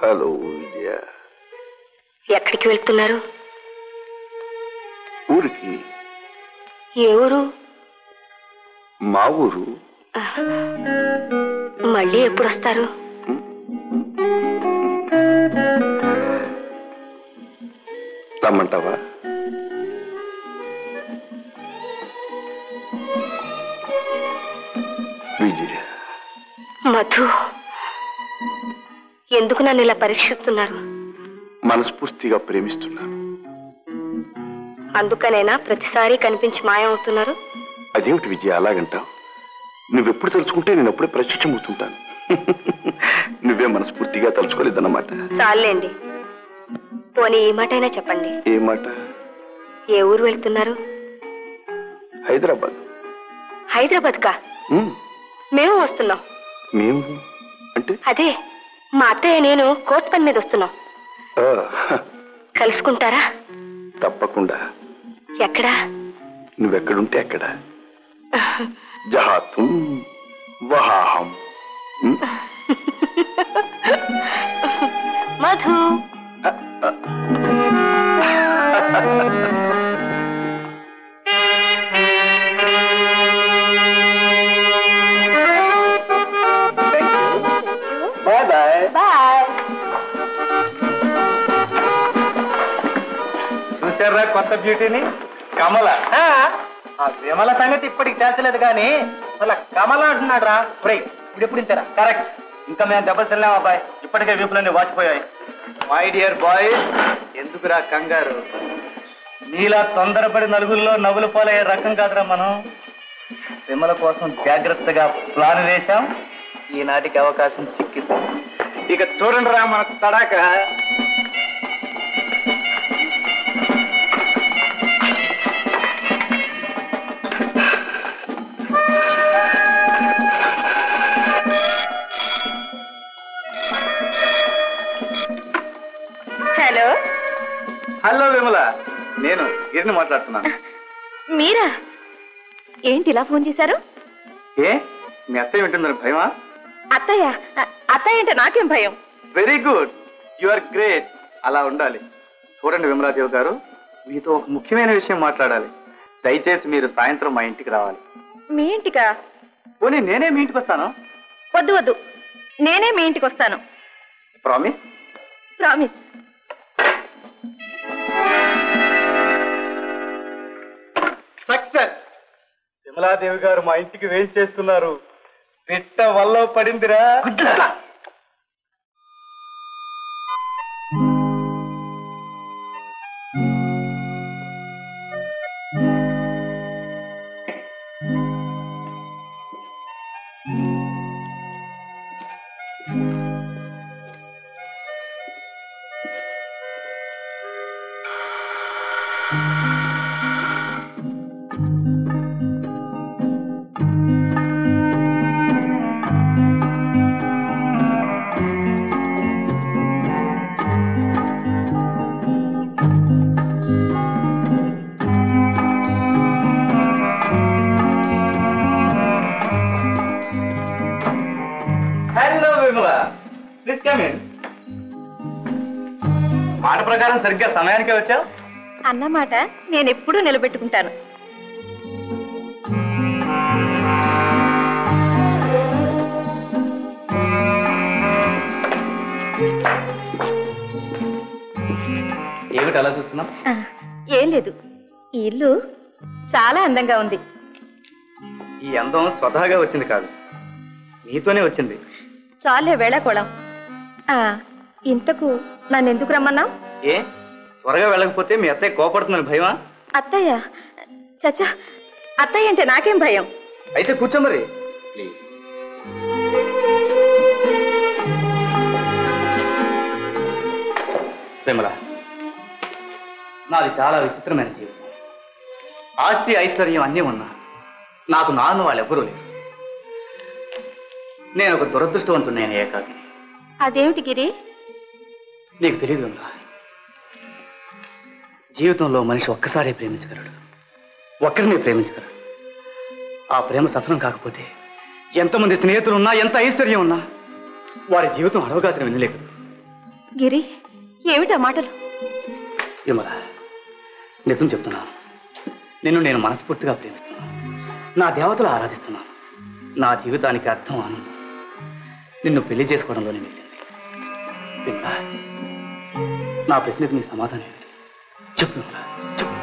Hello విజయ. ఎక్కడికి వెళ్తున్నారు? ఊరికి. ఏ ఊరు? మా ఊరు. మళ్ళీ ఎప్పుడు వస్తారు? రమ్మంటావా? విజయ. మధు, ఎందుకు నన్ను ఇలా పరీక్షిస్తున్నారు? మనస్ఫూర్తిగా ప్రేమిస్తున్నాను. అందుకనేనా ప్రతిసారి కనిపించి మాయమవుతున్నారు? అదేమిటి విజయ అలాగంటావు? నువ్వెప్పుడు తలుచుకుంటే నేను అప్పుడే ప్రత్యక్షమవుతుంటాను. నువ్వే మనస్ఫూర్తిగా తలుచుకోలేదన్నమాట. చాలండి, పోనీ ఈ మాట అయినా చెప్పండి. ఏ మాట? ఏ ఊరు వెళ్తున్నారు? హైదరాబాద్. హైదరాబాద్ కా? మేము వస్తున్నాం. మేము అంటే? అదే, మా అత్తయ్య నేను కోర్టు పని మీద వస్తున్నాం. కలుసుకుంటారా? తప్పకుండా. ఎక్కడా? నువ్వెక్కడుంటే అక్కడ. జహాతుం వహాహం. మధు. Bye bye. బాయ్. చూసారా కొత్త బ్యూటీని? కమల. ఆ విమల సంగతి ఇప్పటికి చేర్చలేదు కానీ అసలు కమల అంటున్నాడు రా. ఇప్పుడు ఎప్పుడు ఇంతరా? కరెక్ట్. ఇంకా మేము దెబ్బలు తిన్నాం అబ్బాయి, ఇప్పటికే వీపులన్నీ వాచిపోయాయి. మై డియర్ బాయ్, ఎందుకురా కంగారు? నీలా తొందరపడి నలుగురిలో నవ్వులు పోలయ్యే రకం కాదురా మనం. విమల కోసం జాగ్రత్తగా ప్లాన్ వేశాం. ఈనాటికి అవకాశం చిక్కింది. ఇక చూడండి రా మనకు తడాక. హలో. హలో విమల, నేను గిరిని మాట్లాడుతున్నాను. మీరా? ఏంటి ఇలా ఫోన్ చేశారు? ఏ మీ అత్తయ్య వింటుందని భయమా? అత్తయ్య? అత్తయ్య అంటే నాకేం భయం. Very good, you are great. అలా ఉండాలి. చూడండి విమలాదేవి గారు, మీతో ఒక ముఖ్యమైన విషయం మాట్లాడాలి. దయచేసి మీరు సాయంత్రం మా ఇంటికి రావాలి. మీ ఇంటికా? పోనీ నేనే మీ ఇంటికి వస్తాను. వద్దు వద్దు, నేనే మీ ఇంటికి వస్తాను. ప్రామిస్? ప్రామిస్. సక్సెస్. విమలాదేవి గారు మా ఇంటికి వేసి చేస్తున్నారు. పిట్ట వల్ల పడిందిరా. మాట ప్రకారం సరిగ్గా సమయానికే వచ్చావు. అన్నమాట నేను ఎప్పుడూ నిలబెట్టుకుంటాను. ఏమిటి అలా చూస్తున్నావు? ఏం లేదు, ఈ ఇల్లు చాలా అందంగా ఉంది. ఈ అందం స్వతహాగా వచ్చింది కాదు, నీతోనే వచ్చింది. చాలే వేళకోళం. ఇంతకు నన్ను ఎందుకు రమ్మన్నావు? ఏ త్వరగా వెళ్ళకపోతే మీ అత్తయ్య కోపడుతుందని భయమా? అత్తయ్య? చచ్చా, అత్తయ్య అంటే నాకేం భయం. అయితే కూర్చో మరి ప్లీజ్. విమల, నాది చాలా విచిత్రమైన జీవితం. ఆస్తి ఐశ్వర్యం అన్నీ ఉన్నా నాకు నాన్న వాళ్ళు ఎవరూ లేరు. నేను ఒక దురదృష్టవంతుడైన ఏకాకి. అదేమిటి గిరి? నీకు తెలియదు విమల, జీవితంలో మనిషి ఒక్కసారే ప్రేమించగలడు, ఒక్కరినే ప్రేమించగలడు. ఆ ప్రేమ సఫలం కాకపోతే ఎంతమంది స్నేహితులు ఉన్నా, ఎంత ఐశ్వర్యం ఉన్నా వారి జీవితం అడవగాసిన వినలేకదు. గిరి ఏమిటా మాటలు? విమల, నిజం చెప్తున్నాను. నిన్ను నేను మనస్ఫూర్తిగా ప్రేమిస్తున్నాను. నా దేవతలు ఆరాధిస్తున్నాను. నా జీవితానికి అర్థం ఆనందం నిన్ను పెళ్లి చేసుకోవడంలోనే మిగిలింది. విమల, నా ప్రశ్నకు నీ సమాధానం ఏమిటి? చెప్పు విమల, చెప్పు.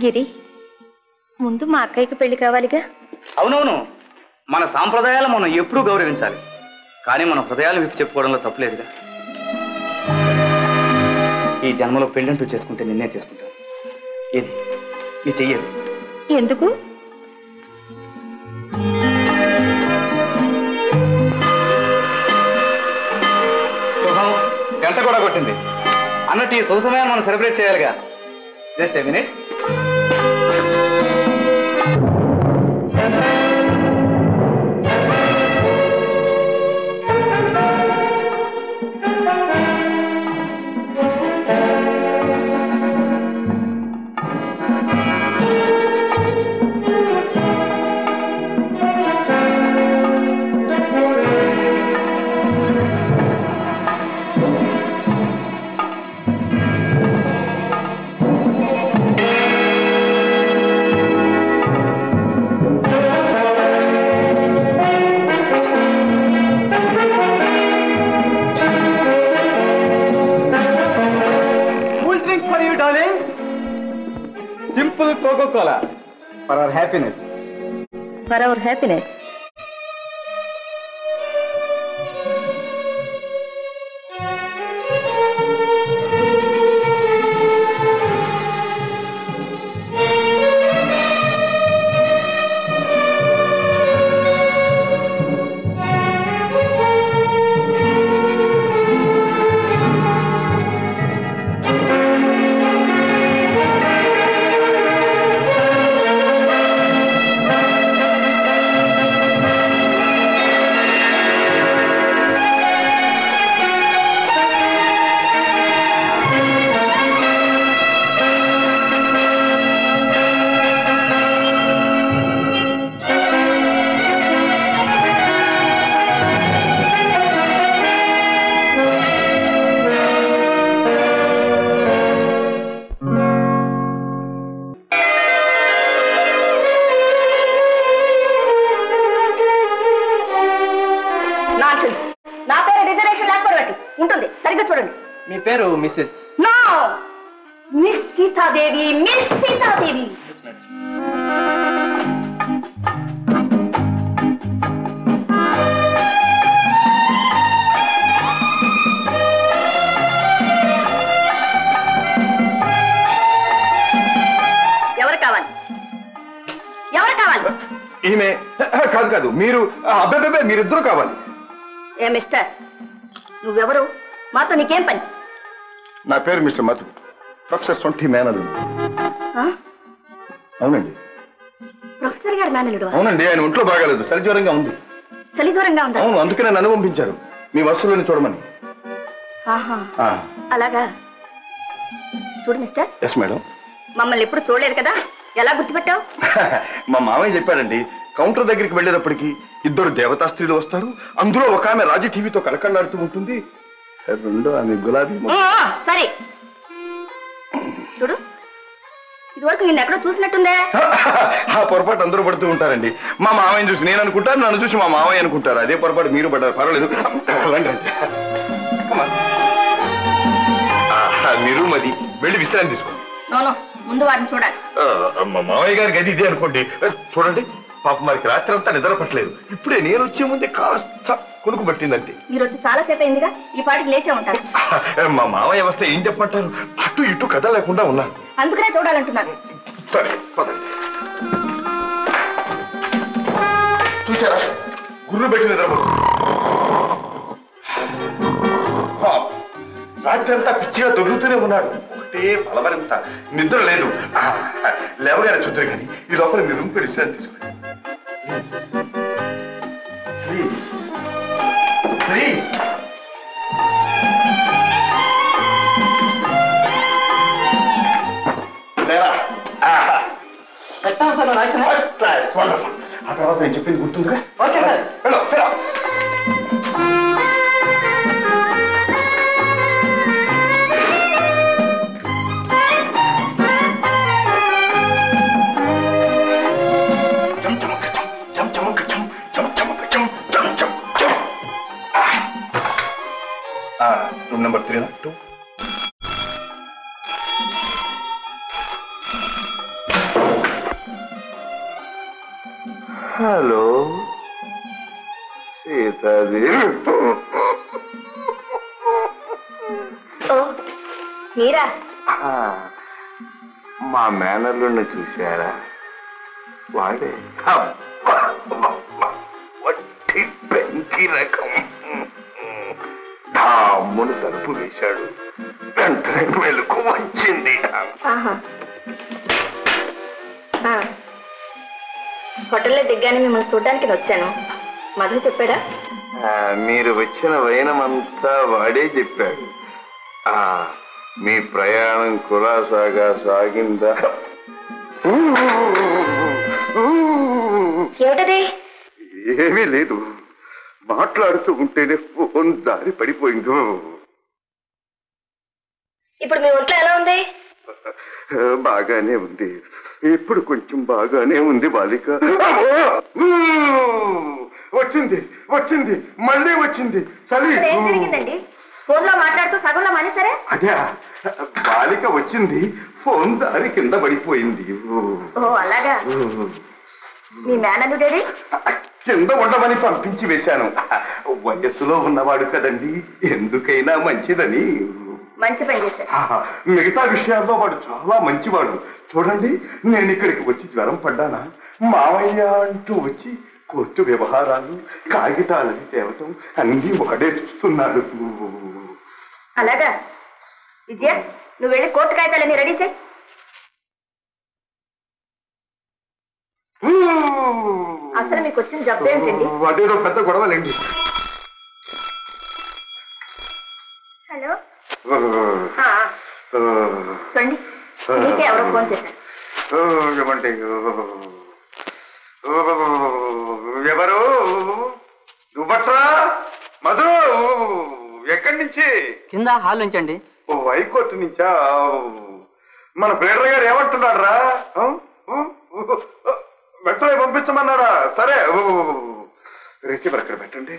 గిరి, ముందు మా అక్కయ్యకి పెళ్లి కావాలిగా. అవునవును, మన సాంప్రదాయాలు మనం ఎప్పుడూ గౌరవించాలి. కానీ మన హృదయాలు విప్పి చెప్పుకోవడంలో తప్పులేదుగా. ఈ జన్మలో పెళ్ళంటూ చేసుకుంటే నిన్నే చేసుకుంటాను. ఏది నీ చెయ్యేది? ఎందుకు? శుభం, గంట కూడా కొట్టింది అన్నట్టు ఈ శుభ సమయాన్ని మనం సెలబ్రేట్ చేయాలిగా. Just a minute. Simple Coca-Cola for our happiness. For our happiness. నా పేరు రిజర్వేషన్ లేకపోవడం ఉంటుంది. సరిగ్గా చూడండి. మీ పేరు Mrs? No, Miss Sitadevi. Miss Sitadevi. ఎవరు కావాలి? ఎవరు కావాలి? ఈమె కాదు కాదు, మీరు. అబ్బాయి మీరిద్దరూ కావాలి. ఏ మిస్టర్, నువ్వెవరు? మాతో నీకేం పని? నా పేరు మిస్టర్ మధు, ప్రొఫెసర్ సొంటి మేనల్లుడు. అవునండి. ప్రొఫెసర్ గారి మేనల్లుడు? అవునండి, ఆయన ఒంట్లో బాగాలేదు, చలిజ్వరంగా ఉంది. చలిజ్వరంగా ఉందా? అవును, అందుకనే నన్ను పంపించారు మీ వస్తువులను చూడమని. అలాగా. చూడు మిస్టర్. Yes madam. మమ్మల్ని ఎప్పుడు చూడలేదు కదా, ఎలా గుర్తుపెట్టావు? మా మామయ్య చెప్పాడండి, కౌంటర్ దగ్గరికి వెళ్ళేటప్పటికి ఇద్దరు దేవతా స్త్రీలు వస్తారు, అందులో ఒక ఆమె రాజీ టీవీతో కలకలాడుతూ ఉంటుంది, రెండో ఆమె గులాబీ. సరే చూడు, ఇదివరకు నిన్ను ఎక్కడో చూసినట్టుందే. ఆ పొరపాటు అందరూ పడుతూ ఉంటారండి. మా మామయ్యని చూసి నేను అనుకుంటాను, నన్ను చూసి మా మామయ్య అనుకుంటారు. అదే పొరపాటు మీరు పడ్డారు. పర్వాలేదు, నిరుమది వెళ్ళి విశ్రాంతి తీసుకోండి. ముందు వారిని చూడాలి. మా మామయ్య గారికి అది ఇదే అనుకోండి. చూడండి, పాప మరికి రాత్రి అంతా నిద్ర పట్టలేదు. ఇప్పుడే నేను వచ్చే ముందే కాస్త కొనుక్కు పట్టిందంటే. మీరు వచ్చి చాలా సేపు అయిందిగా, ఈ పాటికి లేచే ఉంటారు. మా మామయ్య వస్తే ఏం చెప్పంటారు, అటు ఇటు కథ లేకుండా ఉన్నాను. అందుకనే చూడాలంటున్నాను. సరే పదండి. చూసారా, గుర్రు పెట్టి నిద్రపో. రాత్రి అంతా పిచ్చిగా దొరుకుతూనే ఉన్నాడు. ఒకటే బలవరింత, నిద్ర లేదు. లేవగానే చూద్దరు కానీ ఈ లోపల మీరు రూమ్ పేరు విశ్రాంతి తీసుకోండి. Please please. లేరా? ఆ తర్వాత నేను చెప్పింది గుర్తుందిగా? Okay sir. వెళ్ళు, వెళ్ళు. Room number 302. హలో సీతాదేవి. ఓ మీరా? మా మేనల్లుని చూశారా? వాడే వట్టి పెంకి రకం. డామ్మును తలుపు వేశాడు, వెంటనే మెలకు వచ్చింది. హోటల్లో దిగ్గానే మిమ్మల్ని చూడడానికి వచ్చాను. మధు చెప్పాడా? మీరు వచ్చిన వైనమంతా వాడే చెప్పాడు. మీ ప్రయాణం కులాసాగా సాగిందా? ఏమిటది? ఏమీ లేదు, మాట్లాడుతూ ఉంటేనే ఫోన్ దారి పడిపోయింది. ఇప్పుడు మీ ఒంట్లో ఎలా ఉంది? బాగానే ఉంది, ఇప్పుడు కొంచెం బాగానే ఉంది బాలిక. వచ్చింది వచ్చింది, మళ్ళీ వచ్చింది చలి. ఏం జరిగిందండి? ఫోన్ లో మాట్లాడుతూ సగంలో మానేసరే? అదే, బాలిక వచ్చింది, ఫోన్ దారి కింద పడిపోయింది. ఓ అలాగా. మీ మేనల్లుడేది? కింద ఉండమని పంపించి వేశాను. వయస్సులో ఉన్నవాడు కదండి, ఎందుకైనా మంచిదని. మంచి పని చేశారు. మిగతా విషయాల్లో వాడు చాలా మంచివాడు. చూడండి, నేను ఇక్కడికి వచ్చి జ్వరం పడ్డానా, మావయ్య అంటూ వచ్చి కోర్టు వ్యవహారాలు, కాగితాలని తేవటం అన్నీ వాడే చూస్తున్నాడు. అలాగా. విజయ, నువ్వు వెళ్ళి కోర్టు కాగితాలన్నీ రెడీ చేయి. అసలు మీకు వచ్చిన జబ్బు ఏమిటండి? అదేదో పెద్ద గొడవలేండి. హలో, చూడండి, నీకే ఎవరో ఫోన్ చేశారు. ఏమంటే ఎవరు? నువ్వట్రా మధు? ఎక్కడి నుంచి? కింద హాల్ నుంచండి. హైకోర్టు నుంచా? మన ప్లేడర్ గారు ఏమంటున్నాడు రా? మెట్రో పంపించమన్నారా? సరే, రిసీవర్ అక్కడ పెట్టండి.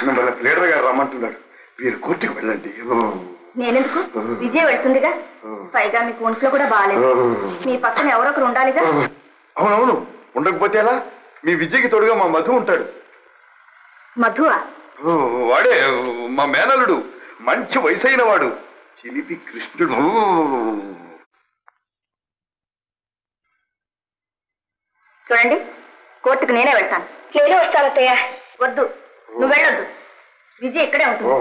మిమ్మల్ని ప్లేడర్ గారు రమ్మంటున్నాడు, మీరు కోర్టుకు వెళ్ళండి. నేనెందుకు? విజయ్ వెళ్తుందిగా, పైగా మీకు ఒంట్లో కూడా బాగాలేదు, మీ పక్కన ఎవరొకరు ఉండాలిగా. అవునవును, ఉండకపోతే ఎలా? మీ విజయ్కి తోడుగా మా మధు ఉంటాడు. మధువా? వాడే మా మేనల్లుడు, మంచి వయసైన వాడు, చిలిపి కృష్ణుడు. చూడండి, కోర్టుకు నేనే వెళ్తాను. నేనే వస్తాను అత్తయ్య. వద్దు, నువ్వు వెళ్ళొద్దు. విజయ్ ఇక్కడే ఉంటుంది,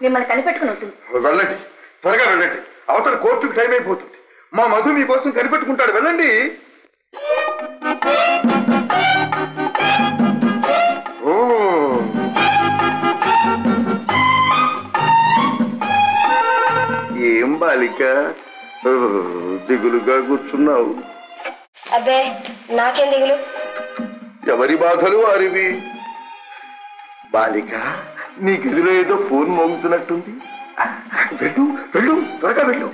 మిమ్మల్ని కనిపెట్టుకుని ఉంటుంది. వెళ్ళండి, త్వరగా వెళ్ళండి, అవతల కోర్టుకు టైం అయిపోతుంది. మా మధు మీకోసం కనిపెట్టుకుంటాడు, వెళ్ళండి. ఏం బాలిక దిగులుగా కూర్చున్నావు? అబ్బే, నాకేం దిగులు. ఎవరి బాధలు వారివి. బాలిక, నీ గదిలో ఏదో ఫోన్ మోగుతున్నట్టుంది. వెళ్ళు వెళ్ళు, త్వరగా వెళ్ళు.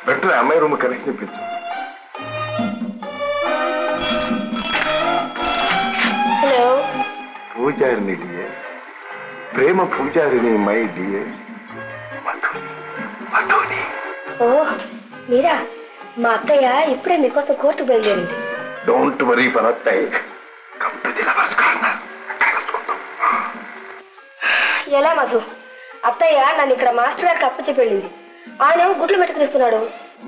వెంటనే అమ్మాయి రూమ్ కనెక్షన్ ఇప్పించు. హలో, పూజారిని డియర్, ప్రేమ పూజారిని మై డియర్, మధుని మధుని. ఓ మీరా? మా అత్తయ్య ఇప్పుడే మీకోసం కోర్టు బయలుదేరింది. డోంట్ వరీ ఫర్ అత్తయ్య, come to the lovers corner. ఎలా మధు? అత్తయ్య నన్ను ఇక్కడ మాస్టర్ గారికి అప్పు చెప్పి వెళ్ళింది. ఆయన గుడ్లు మెట్టుకునిస్తున్నాడు.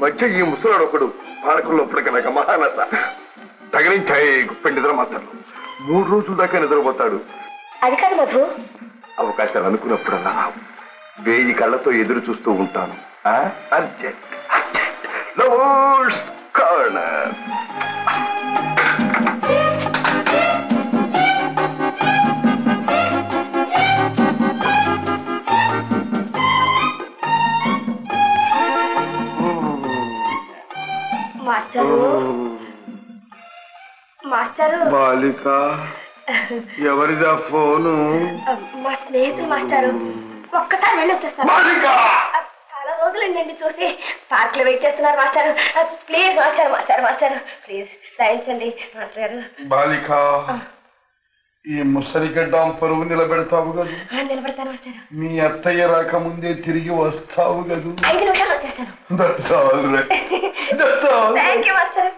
మధ్య ఈ ముసలాడు ఒకడు పాలకుల్లో ఇప్పటికనక మహానస తగిలించాయి గుప్పె నిద్ర మాత్రలు. 3 రోజుల దాకా నిద్రపోతాడు. అది కాదు మధు, అవకాశాలు అనుకున్నప్పుడల్లా రావు. 1000 కళ్ళతో ఎదురు చూస్తూ ఉంటాను. Urgent urgent lovers corner. మాస్టారు మాస్టారు బాలిక ఎవరిదా ఫోను? మా స్నేహితులు మాస్టారు. ఒక్కసారి వెళ్ళి వచ్చేస్తాను. బాలిక చాలా రోజులండి చూసి పార్క్ లో వెయిట్ చేస్తున్నారు మాస్టారు. ప్లీజ్ మాస్టారు మాస్టారు మాస్టారు ప్లీజ్ దయించండి మాస్టర్ గారు. బాలిక ఈ ముసలిగడ్డం పరువు నిలబెడతావు గదు. నిలబడతాను మాస్టారు. మీ అత్తయ్య రాకముందే తిరిగి వస్తావు గదు. 5 నిమిషాలు వచ్చేస్తాను. That's all right. That's all. Thank you మాస్టారు.